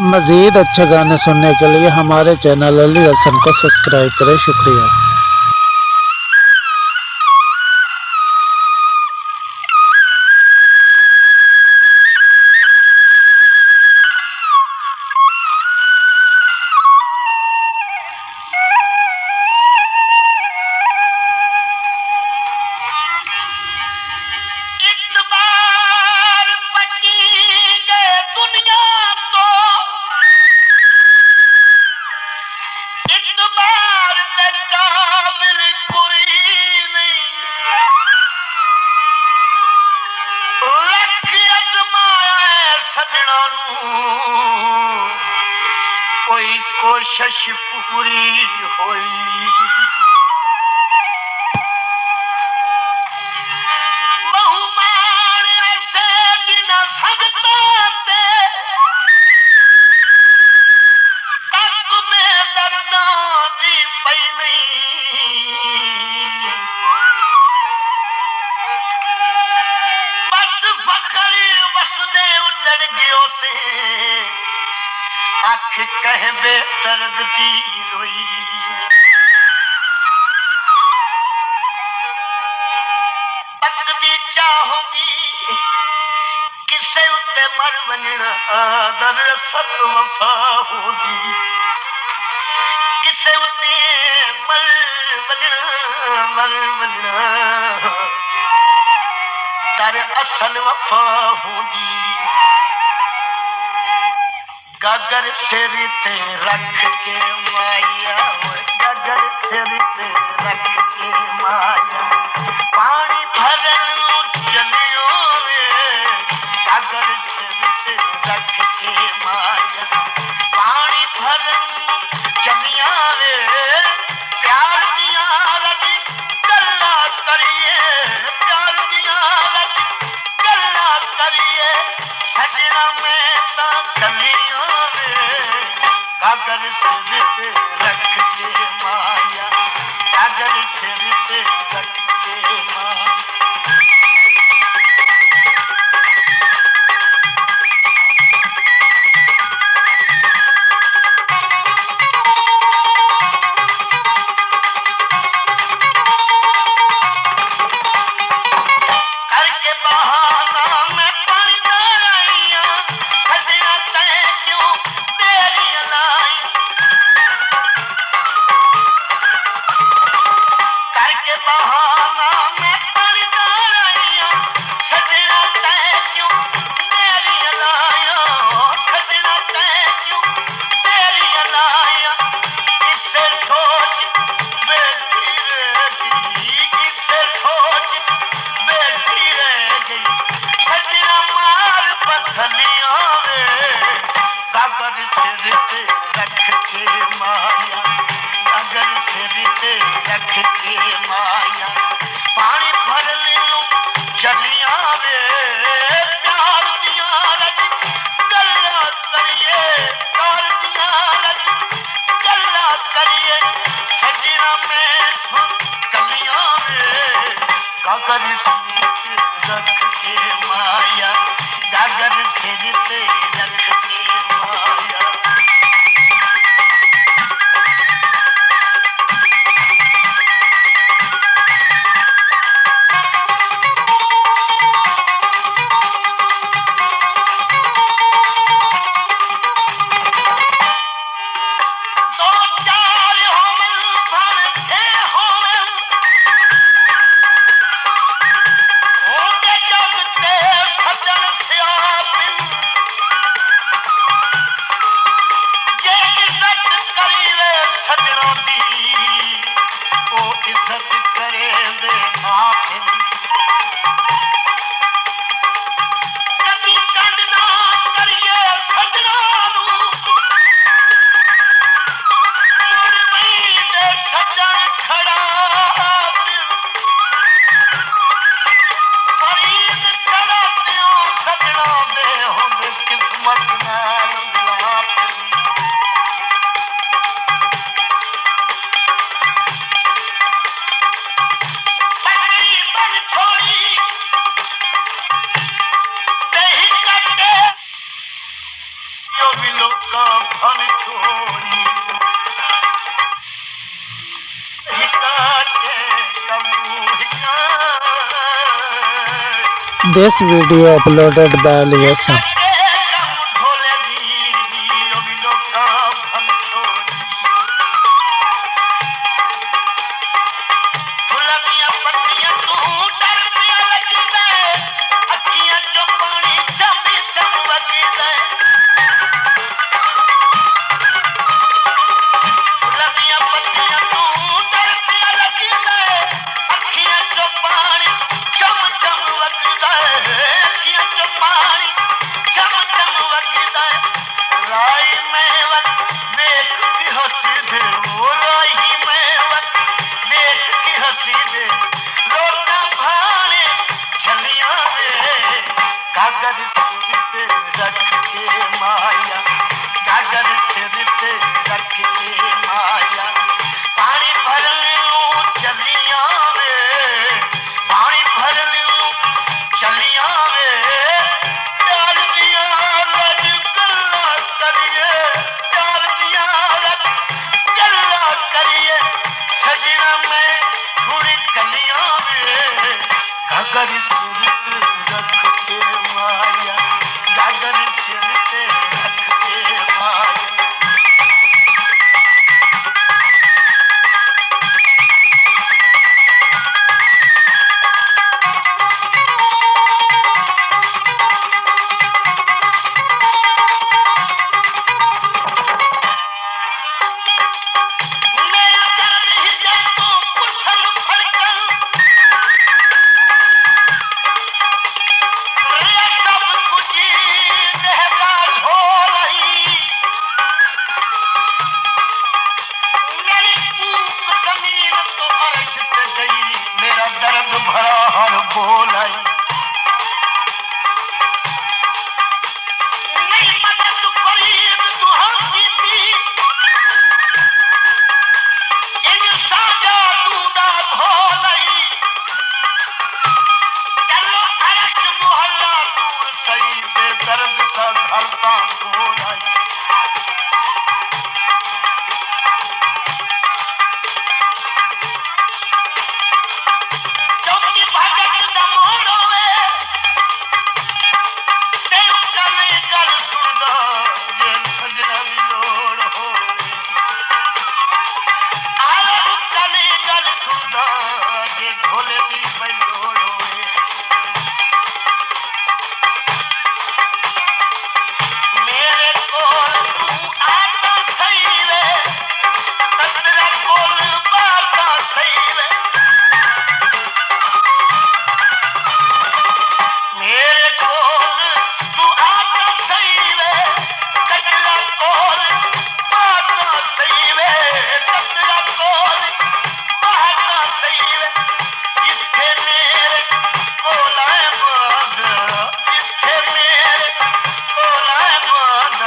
मज़ीद अच्छे गाने सुनने के लिए हमारे चैनल अली हसन को सब्सक्राइब करें। शुक्रिया। कोई कोशिश पूरी होई बहुमान ऐसे जिना सकता ते तक में दर्दां दी पई नहीं बस फखर वसदे उजड़ गयो से अख कहबे दर्द दी रोई पकदी चाहोगी किसे उत्ते मर वञणा दरअसल वफा होंदी किसे उत्ते मर वञणा दरअसल वफा होंदी गागर सिर ते रख के माया गागर सिर ते रख के माया पानी भरन जलियो वे गागर सिर ते रख के माया पानी भरन जलिया वे प्यार दिया रजी गल्ला करिए प्यार दिया रजी गल्ला करिए सजना में ता गलियों गागर सिर पे रख के माया गागर सिर पे रख के माया करके बहाना मैं पड़ गया सजना तय क्यों मेरी लाई करके बहाना मैं पड़ गया सजना तय क्यों मेरी लाया सजना तय क्यों मेरी लाया किससे सोच बैठी रहेगी किससे सोच बैठी रहेगी सजना मार पथलियां वे गागर सिर पे रख के माया गागर सिर पे रख के माया पानी भर लूं चलिया वे प्यार दिया रज गल्ला करिए प्यार दिया रज गल्ला करिए सजना में कलियां वे गागर सिर पे रख के माया गागर सिर पे रख के माया का भन छोड़ी हिकाते कबू This video uploaded by Liason. Dhole दी रविंद्र का भन छोड़ी फुलगियां पत्तियां तू डर पे लगी दे अखियां चो पानी चमी चमकी दे फुलगियां पत्तियां तू डर पे लगी दे अखियां चो पानी चम चमकी दे अखियां चो पानी चम चमकी दे राई मेवत देख की हंसी दे ओ राई मेवत देख की हंसी दे लोटा भाने छलियां वे कागज सिर पे रख के माया कागज सिर पे रख के माया पानी भरने लूं चलियां वे पानी भरने लूं चलियां वे प्यार दिया रज गल्ला करिए प्यार दिया रज गल्ला करिए सजना में थोड़ी कलियां वे कागज सिर पे रख के माया कागज सिर पे रख के माया मेरा दर्द ही जानो कुशल फड़कल रे सब कुछ देहका ढो रही मेरी कूक जमीन तो अर्श पे गई मेरा दर्द भरा हर बोल आई नहीं मदद फरीद दुहाती थी इन साजा दूदा भोलई चलो अरश मोहल्ला दूर सही बेदर्द का घरता भोलाई चौकी भगत दा मोड़ोए देव कमे गल सुनदा ये सजना विलोड़ होए आलो कमे गल सुनदा ये ढोले दी बलोड़ होए मेरे कोल तू आता सही वे तसरा कोल बाता सही वे मेरे कोल तू आता सही वे तसरा कोल बाता सही वे तसरा कोल बाता सही वे जिथे मेरे कोल आए बाद जिथे मेरे कोल आए बाद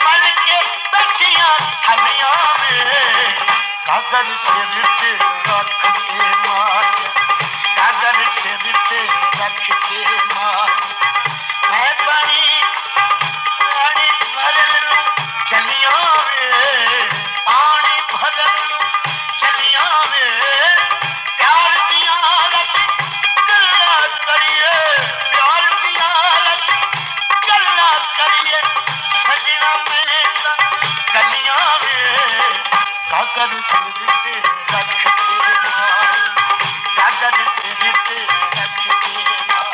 मन के बचियां थलियां में कागज सिर पे रख के माया कागज सिर पे रख के माया मैं पानी पानी भरन लूं चलियां वे पानी भरन लूं चलियां वे प्यार दिया रज गल्ला करिए प्यार दिया रज गल्ला करिए सजना में कलियां वे कागज सिर पे रख के माया कागज सिर पे रख के माया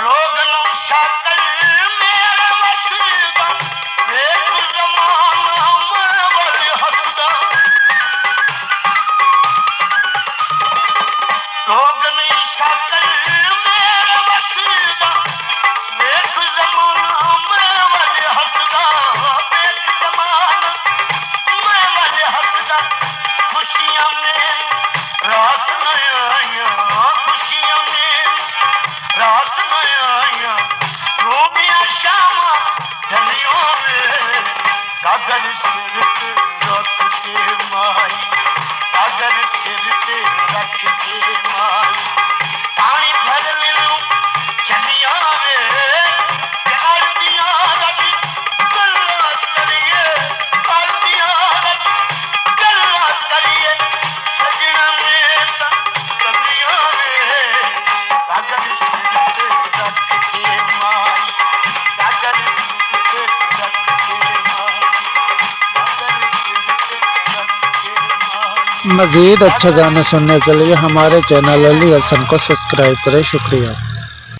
रोग नु शाकल मेरे वसदा देख जमाना मैं वल हसदा मज़ीद अच्छे गाने सुनने के लिए हमारे चैनल अली हसन को सब्सक्राइब करें। शुक्रिया।